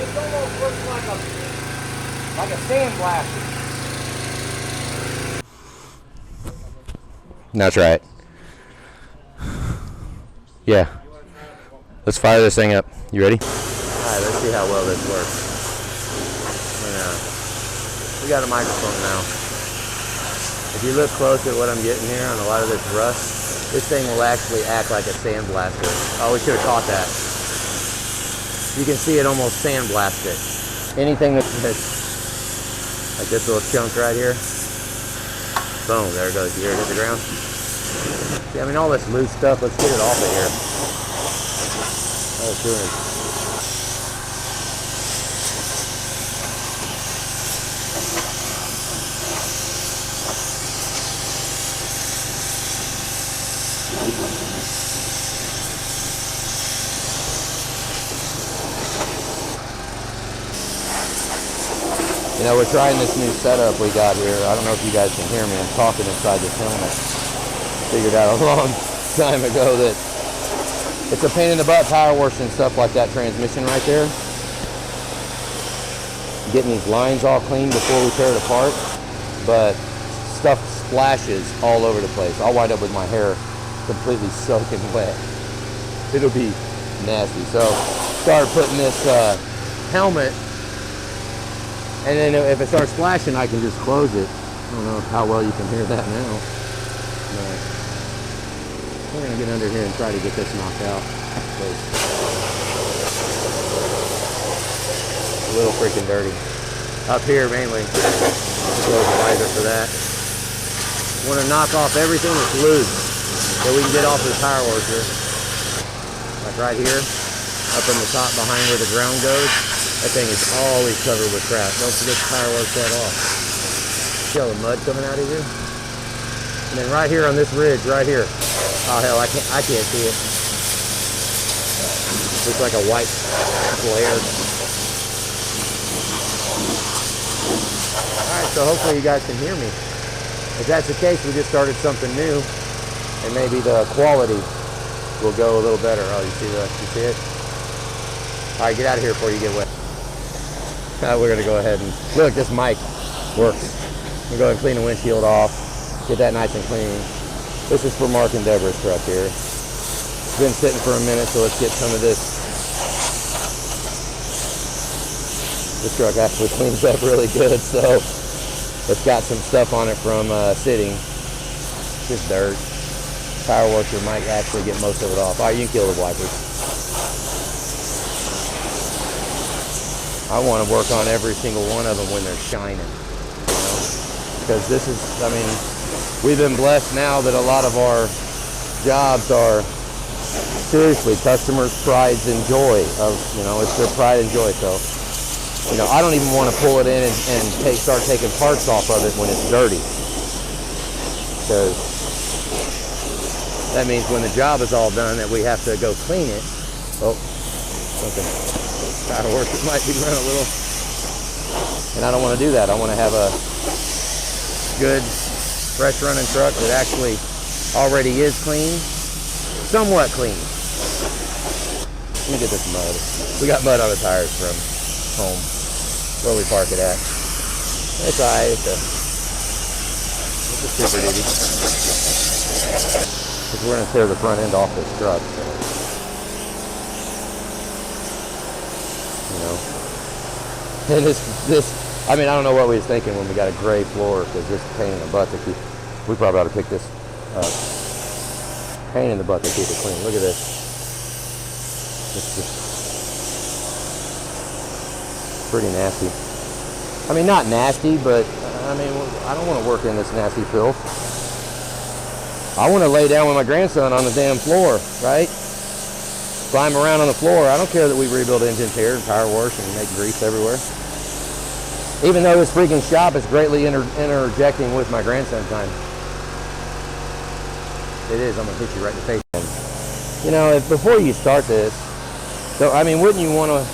This almost looks like a sandblaster. Now try it. Yeah. Let's fire this thing up. You ready? Alright, let's see how well this works. We got a microphone now. If you look close at what I'm getting here on a lot of this rust, this thing will actually act like a sandblaster. Oh, we should have caught that. You can see it almost sandblasted. Anything that's like this little chunk right here. Boom, there it goes. You hear it hit the ground? See, I mean, all this loose stuff, let's get it off of here. All it's doing is you know, we're trying this new setup we got here. I don't know if you guys can hear me. I'm talking inside this helmet. Figured out a long time ago that it's a pain in the butt power washing stuff like that transmission right there. Getting these lines all clean before we tear it apart. But stuff splashes all over the place. I'll wind up with my hair completely soaking wet. It'll be nasty. So start putting this helmet. And then if it starts splashing, I can just close it. I don't know how well you can hear that now. But we're gonna get under here and try to get this knocked out. It's a little freaking dirty. Up here mainly. Close the visor for that. Want to knock off everything that's loose that we can get off of the power washer. Like right here, up in the top behind where the ground goes. That thing is always covered with crap. Don't forget to power wash that off. See all the mud coming out of here? And then right here on this ridge, right here. Oh hell, I can't see it. Looks like a white flare. Alright, so hopefully you guys can hear me. If that's the case, we just started something new. And maybe the quality will go a little better. Oh, you see it? Alright, get out of here before you get wet. We're going to go ahead and look, this mic works. We'll go ahead and clean the windshield off, get that nice and clean. This is for Mark&Deborah's truck here. It's been sitting for a minute, so let's get some of this. This truck actually cleans up really good, so it's got some stuff on it from sitting. Just dirt. Power washer might actually get most of it off. All right, you can kill the wipers. I want to work on every single one of them when they're shining, you know? Because this is, I mean, we've been blessed now that a lot of our jobs are seriously customers' pride and joy of, you know, it's their pride and joy. So, you know, I don't even want to pull it in and start taking parts off of it when it's dirty. Because that means when the job is all done that we have to go clean it. Oh, something. Power washer might be running a little, and I don't want to do that. I want to have a good, fresh running truck that actually already is clean, somewhat clean. Let me get this mud. We got mud on the tires from home, where we park it at. It's alright. It's a super duty. Because we're going to tear the front end off this truck. So. And this, I mean, I don't know what we was thinking when we got a gray floor, because this pain in the butt to keep, we probably ought to pick this up. Pain in the butt to keep it clean. Look at this. It's just pretty nasty. I mean, not nasty, but I mean, I don't want to work in this nasty filth. I want to lay down with my grandson on the damn floor, right? Climb around on the floor. I don't care that we rebuild engines here and power wash and make grease everywhere. Even though this freaking shop is greatly interjecting with my grandson time. It is. I'm going to hit you right in the face. You know, before you start this, so I mean, wouldn't you want to,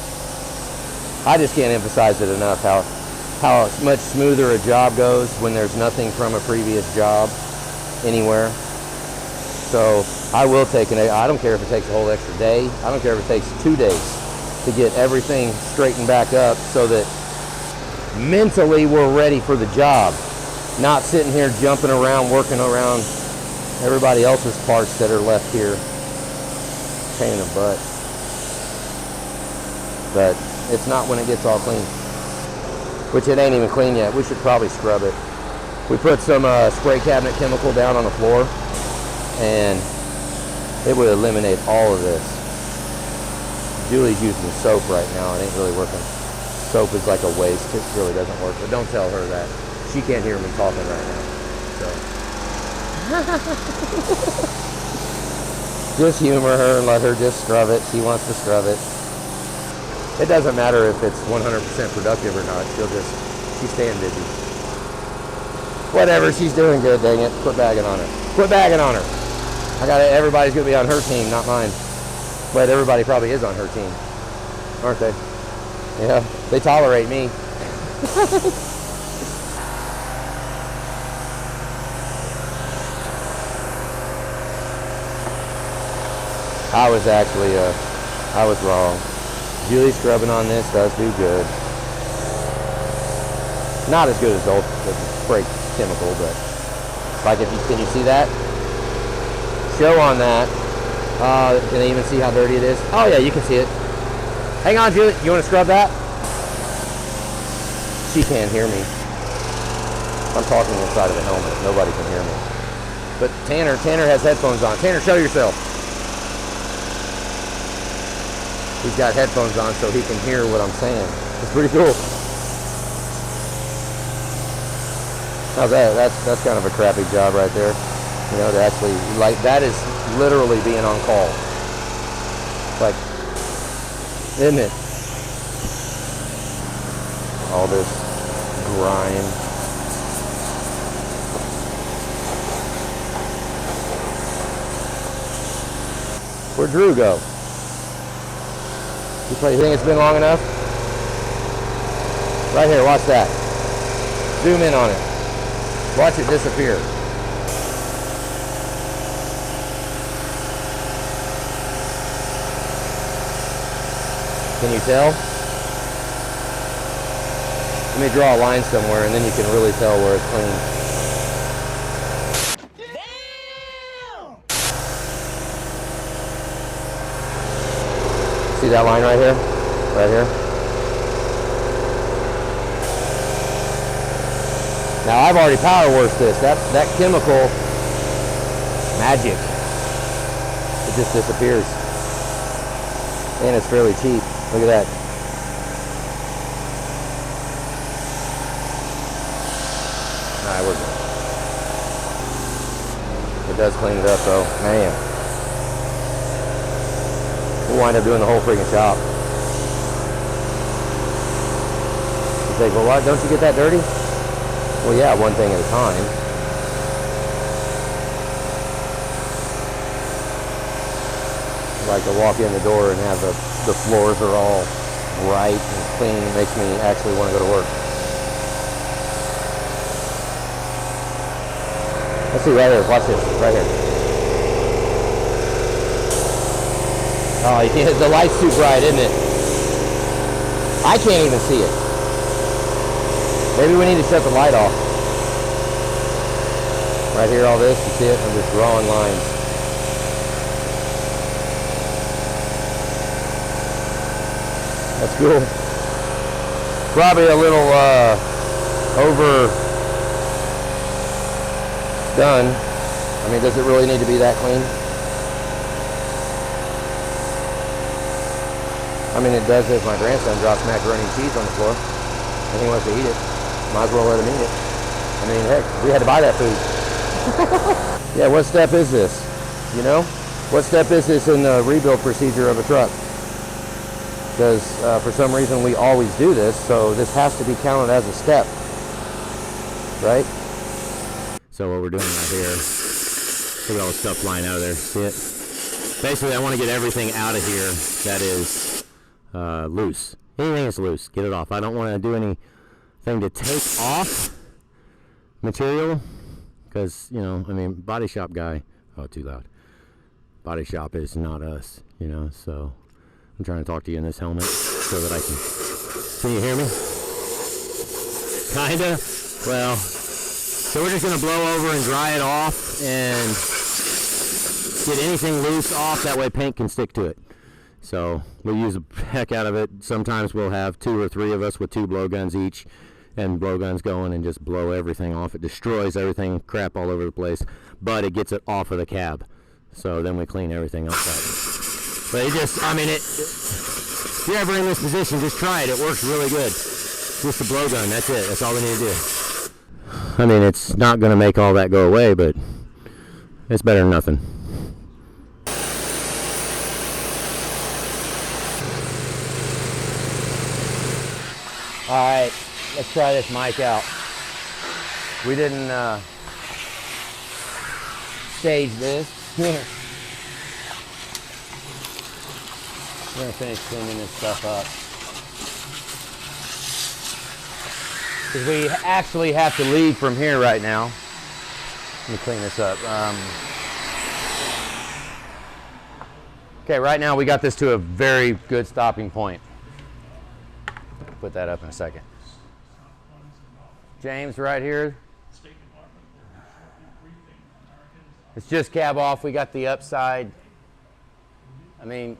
I just can't emphasize it enough how much smoother a job goes when there's nothing from a previous job anywhere. So I will take I don't care if it takes a whole extra day. I don't care if it takes 2 days to to get everything straightened back up so that mentally we're ready for the job. Not sitting here jumping around, working around everybody else's parts that are left here. Pain in the butt. But it's not when it gets all clean. Which it ain't even clean yet. We should probably scrub it. We put some spray cabinet chemical down on the floor, and it would eliminate all of this. Julie's using soap right now. It ain't really working. Soap is like a waste. It really doesn't work. But don't tell her that. She can't hear me talking right now. So just humor her and let her just scrub it. She wants to scrub it. It doesn't matter if it's 100% productive or not. She's staying busy. Whatever, she's doing good, dang it. Quit bagging on her. Quit bagging on her. Everybody's gonna be on her team, not mine. But everybody probably is on her team, aren't they? Yeah, they tolerate me. I was wrong. Julie scrubbing on this does do good. Not as good as the spray chemical, but like can you see that? Show on that. Can they even see how dirty it is? Oh yeah, you can see it. Hang on, Julie. You want to scrub that? She can't hear me. I'm talking inside of the helmet. Nobody can hear me. But Tanner has headphones on. Tanner, show yourself. He's got headphones on so he can hear what I'm saying. It's pretty cool. How's that? That's kind of a crappy job right there. You know, to actually, like, that is literally being on call. Like, isn't it? All this grime. Where'd Drew go? You think it's been long enough? Right here, watch that. Zoom in on it. Watch it disappear. Can you tell? Let me draw a line somewhere and then you can really tell where it's clean. See that line right here? Right here? Now I've already power washed this. That chemical, magic. It just disappears. And it's fairly cheap. Look at that. Alright, we're good. It does clean it up though. Man. We'll wind up doing the whole freaking shop. You think, well, why don't you get that dirty? Well, yeah, one thing at a time. Like to walk in the door and have the floors are all bright and clean. It makes me actually want to go to work. Let's see right here. Watch this. Right here. Oh, you can't. The light's too bright, isn't it? I can't even see it. Maybe we need to shut the light off. Right here, all this. You see it? I'm just drawing lines. That's cool. Probably a little overdone. I mean, does it really need to be that clean? I mean, it does if my grandson drops macaroni and cheese on the floor and he wants to eat it. Might as well let him eat it. I mean, heck, we had to buy that food. Yeah, what step is this? You know? What step is this in the rebuild procedure of a truck? Because for some reason we always do this, so this has to be counted as a step, right? So what we're doing right here, look at all the stuff flying out of there, see it? Basically, I want to get everything out of here that is loose. Anything that's loose, get it off. I don't want to do anything to take off material, because, you know, I mean, body shop guy, oh, too loud. Body shop is not us, you know, so I'm trying to talk to you in this helmet so that I can you hear me? Kinda. Well, so we're just gonna blow over and dry it off and get anything loose off, that way paint can stick to it. So we'll use the heck out of it. Sometimes we'll have 2 or 3 of us with 2 blowguns each, and blowguns going and just blow everything off. It destroys everything, crap all over the place, but it gets it off of the cab. So then we clean everything else up. But it just, I mean, if you're ever in this position, just try it. It works really good. Just a blowgun, that's it. That's all we need to do. I mean, it's not going to make all that go away, but it's better than nothing. All right, let's try this mic out. We didn't stage this. Here. We're gonna finish cleaning this stuff up. Because we actually have to leave from here right now. Let me clean this up. Okay, right now we got this to a very good stopping point. Put that up in a second. James, right here. It's just cab off. We got the upside. I mean,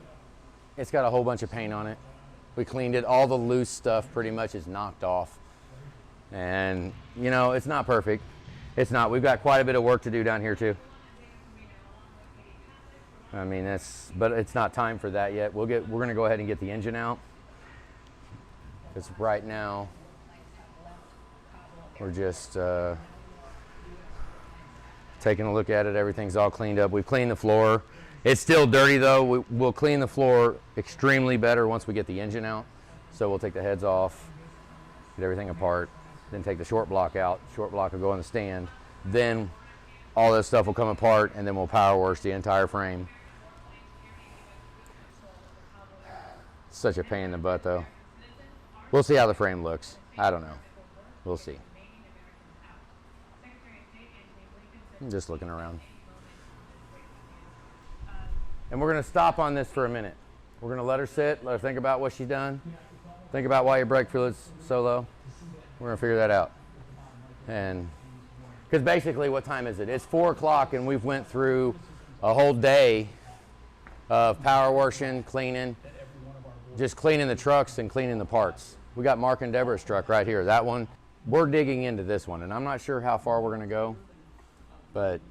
it's got a whole bunch of paint on it. We cleaned it. All the loose stuff pretty much is knocked off. And, you know, it's not perfect. It's not. We've got quite a bit of work to do down here, too. I mean, but it's not time for that yet. We're going to go ahead and get the engine out. Because right now, we're just taking a look at it. Everything's all cleaned up. We've cleaned the floor. It's still dirty, though. We'll clean the floor extremely better once we get the engine out. So we'll take the heads off, get everything apart, then take the short block out. Short block will go in the stand. Then all this stuff will come apart, and then we'll power wash the entire frame. Such a pain in the butt, though. We'll see how the frame looks. I don't know. We'll see. I'm just looking around. And we're going to stop on this for a minute. We're going to let her sit, let her think about what she's done. Think about why your brake fluid's so low. We're going to figure that out. And because basically, what time is it? It's 4 o'clock, and we've went through a whole day of power washing, cleaning, just cleaning the trucks and cleaning the parts. We got Mark&Deborah's truck right here. That one, we're digging into this one, and I'm not sure how far we're going to go, but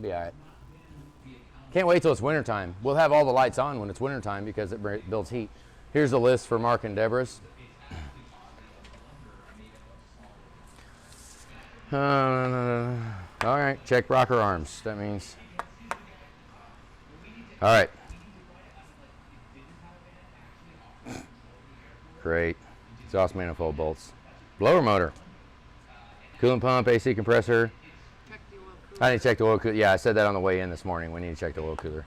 be all right. Can't wait till it's wintertime. We'll have all the lights on when it's wintertime because it builds heat. Here's the list for Mark&Deborah's. All right, check rocker arms. That means, all right. Great. Exhaust manifold bolts. Blower motor. Coolant pump, AC compressor. Check the oil cooler. I need to check the oil cooler. Yeah, I said that on the way in this morning. We need to check the oil cooler.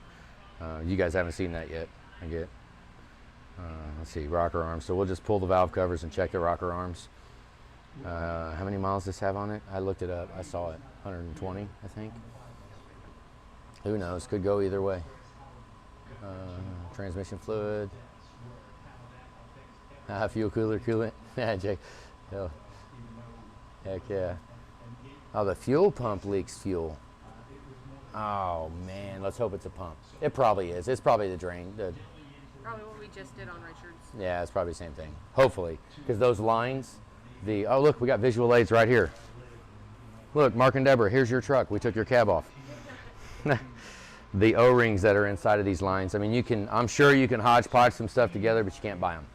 You guys haven't seen that yet, I get. Let's see, rocker arms. So we'll just pull the valve covers and check the rocker arms. How many miles does this have on it? I looked it up. I saw it. 120, I think. Who knows? Could go either way. Transmission fluid. Fuel cooler coolant. Yeah, Jake. Oh. Heck yeah. Oh, the fuel pump leaks fuel. Oh, man. Let's hope it's a pump. It probably is. It's probably the drain. Probably what we just did on Richards. Yeah, it's probably the same thing. Hopefully. Because those lines, oh, look, we got visual aids right here. Look, Mark&Deborah, here's your truck. We took your cab off. The O-rings that are inside of these lines. I mean, I'm sure you can hodgepodge some stuff together, but you can't buy them.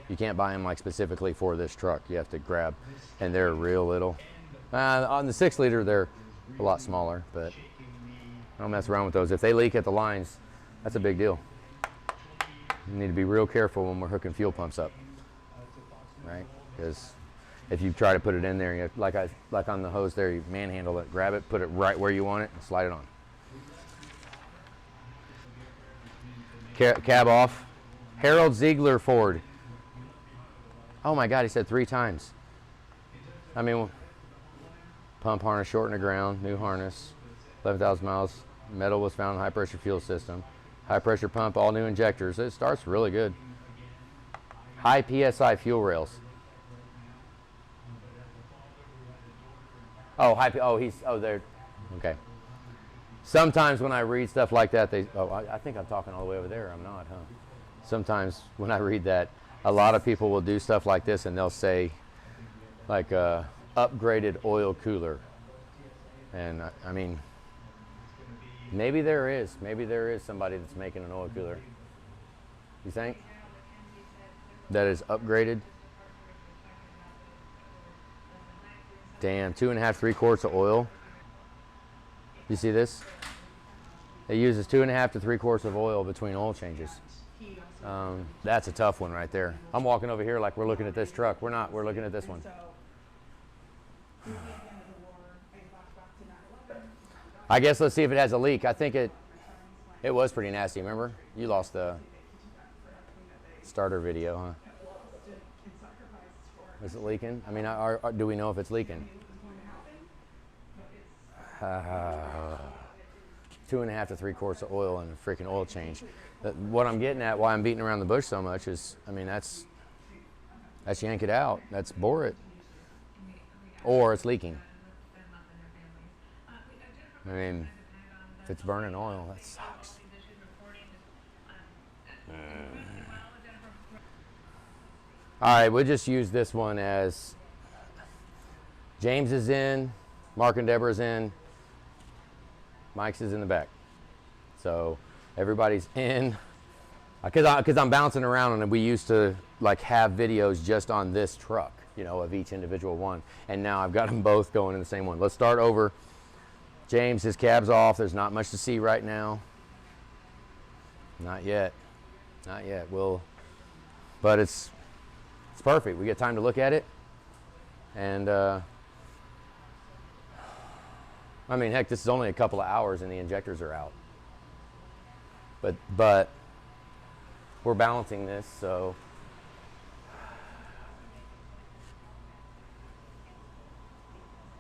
You can't buy them like specifically for this truck. You have to grab, and they're real little. On the 6 liter, they're a lot smaller, but I don't mess around with those. If they leak at the lines, that's a big deal. You need to be real careful when we're hooking fuel pumps up, right? Because if you try to put it in there, like on the hose there, you manhandle it, grab it, put it right where you want it, and slide it on. Cab off. Harold Ziegler Ford. Oh my God, he said 3 times. I mean, pump harness short in the ground, new harness, 11,000 miles. Metal was found in high pressure fuel system. High pressure pump, all new injectors. It starts really good. High PSI fuel rails. Oh, they're, okay. Sometimes when I read stuff like that, I think I'm talking all the way over there. I'm not, huh? Sometimes when I read that, a lot of people will do stuff like this and they'll say, like, upgraded oil cooler. And I mean, maybe there is somebody that's making an oil cooler. You think? That is upgraded? Damn, 2.5, 3 quarts of oil. You see this? It uses 2.5 to 3 quarts of oil between oil changes. That's a tough one right there. I'm walking over here like we're looking at this truck. We're not, we're looking at this one. I guess let's see if it has a leak. I think it was pretty nasty, remember? You lost the starter video, huh? Is it leaking? I mean, do we know if it's leaking? 2.5 to 3 quarts of oil and a freaking oil change. What I'm getting at, why I'm beating around the bush so much is, I mean, that's yank it out. That's bore it. Or it's leaking. I mean, if it's burning oil, that sucks. All right, we'll just use this one as James is in, Mark and Deborah's in, Mike's is in the back. So everybody's in. Because I'm bouncing around, and we used to like have videos just on this truck, you know, of each individual one. And now I've got them both going in the same one. Let's start over. James, his cab's off. There's not much to see right now. Not yet. Not yet. But it's perfect. We get time to look at it. And I mean, heck, this is only a couple of hours and the injectors are out. But we're balancing this, so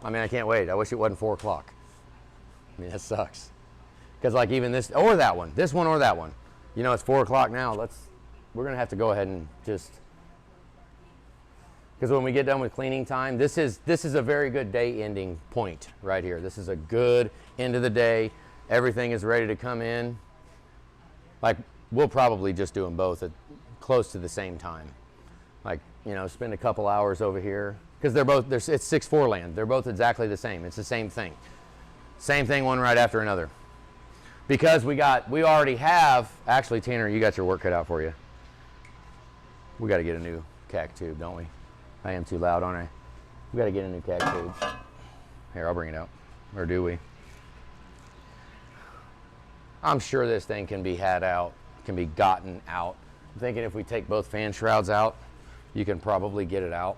I mean, I can't wait. I wish it wasn't 4 o'clock. I mean, that sucks. Because like even this or that one, this one or that one, you know, it's 4 o'clock now. We're gonna have to go ahead and just, because when we get done with cleaning time, this is a very good day ending point right here. This is a good end of the day. Everything is ready to come in. Like, we'll probably just do them both at close to the same time. Like, you know, spend a couple hours over here. Because it's 6-4 land. They're both exactly the same. It's the same thing. Same thing, one right after another. Because we already have, actually, Tanner, you got your work cut out for you. We got to get a new CAC tube, don't we? I am too loud, aren't I? We got to get a new CAC tube. Here, I'll bring it out. Or do we? I'm sure this thing can be had out, can be gotten out. I'm thinking if we take both fan shrouds out, you can probably get it out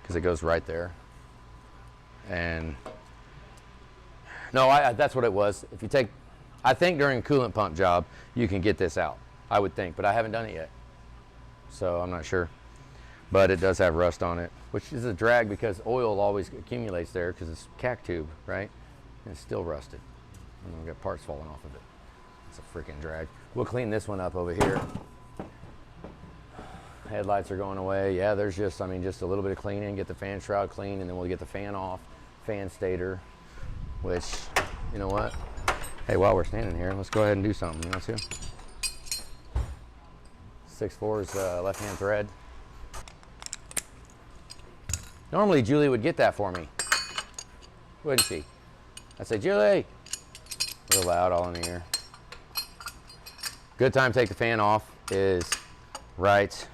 because it goes right there. And no, that's what it was. If you take, I think during a coolant pump job, you can get this out, I would think, but I haven't done it yet. So I'm not sure. But it does have rust on it, which is a drag because oil always accumulates there because it's CAC tube, right? And it's still rusted. And we've got parts falling off of it. It's a freaking drag. We'll clean this one up over here. Headlights are going away. Yeah, there's just a little bit of cleaning, get the fan shroud clean, and then we'll get the fan off, fan stator, which, you know what? Hey, while we're standing here, let's go ahead and do something. You want to? 6.4 is left-hand thread. Normally, Julie would get that for me, wouldn't she? I'd say, Julie! A little loud, all in the ear. Good time to take the fan off is right,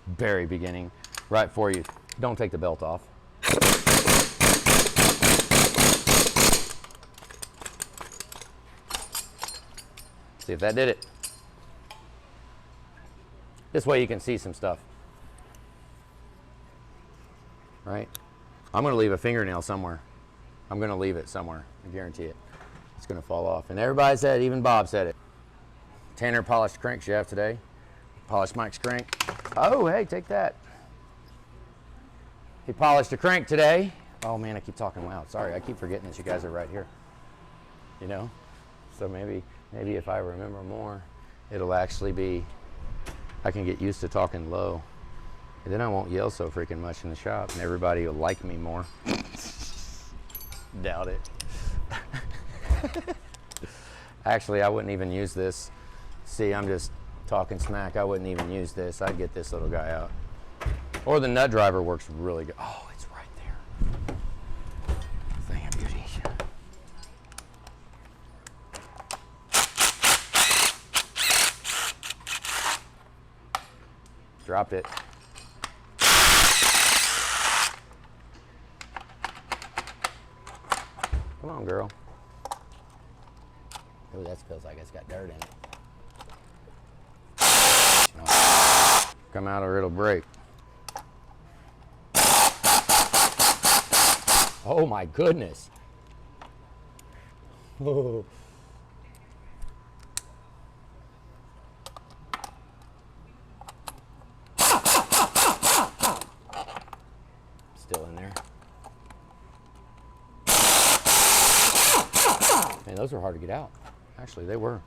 very beginning, right before you, don't take the belt off. See if that did it. This way you can see some stuff. Right? I'm going to leave a fingernail somewhere. I'm going to leave it somewhere. I guarantee it. It's going to fall off. And everybody said, even Bob said it. Tanner polished crankshaft today. Polished Mike's crank. Oh, hey, take that. He polished a crank today. Oh, man, I keep talking loud. Sorry, I keep forgetting that you guys are right here. you know? So maybe if I remember more, it'll actually be, I can get used to talking low. And then I won't yell so freaking much in the shop and everybody will like me more. Doubt it. Actually, I wouldn't even use this. See, I'm just talking smack. I wouldn't even use this. I'd get this little guy out. Or the nut driver works really good. Oh, it's right there. Thing of beauty. Dropped it. Come on, girl. Oh, that feels like it's got dirt in it. Come out or it'll break. Oh my goodness. Oh. Still in there. Man, those were hard to get out. Actually, they were.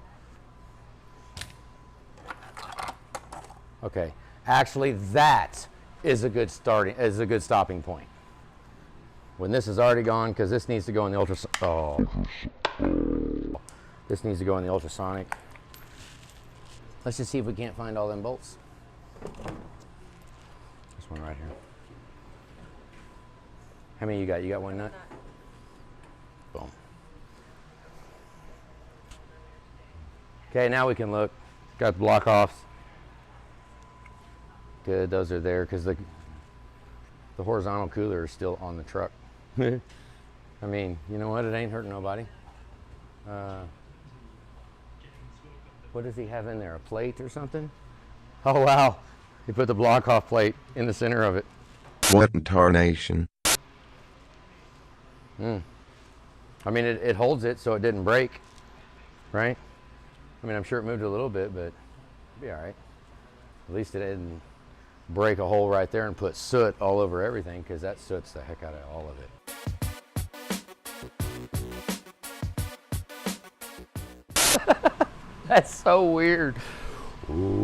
Okay. Actually, that is a good stopping point. When this is already gone, because this needs to go in the this needs to go in the ultrasonic. Let's just see if we can't find all them bolts. This one right here. How many you got? You got one nut? Boom. Okay, now we can look. Got the block offs. Good, those are there because the horizontal cooler is still on the truck. I mean, you know what? It ain't hurting nobody. What does he have in there? A plate or something? Oh wow! He put the block off plate in the center of it. What in tarnation? I mean, it holds it so it didn't break, right? I mean, I'm sure it moved a little bit, but it'll be all right. At least it didn't break a hole right there and put soot all over everything, because that soot's the heck out of all of it. That's so weird. Ooh.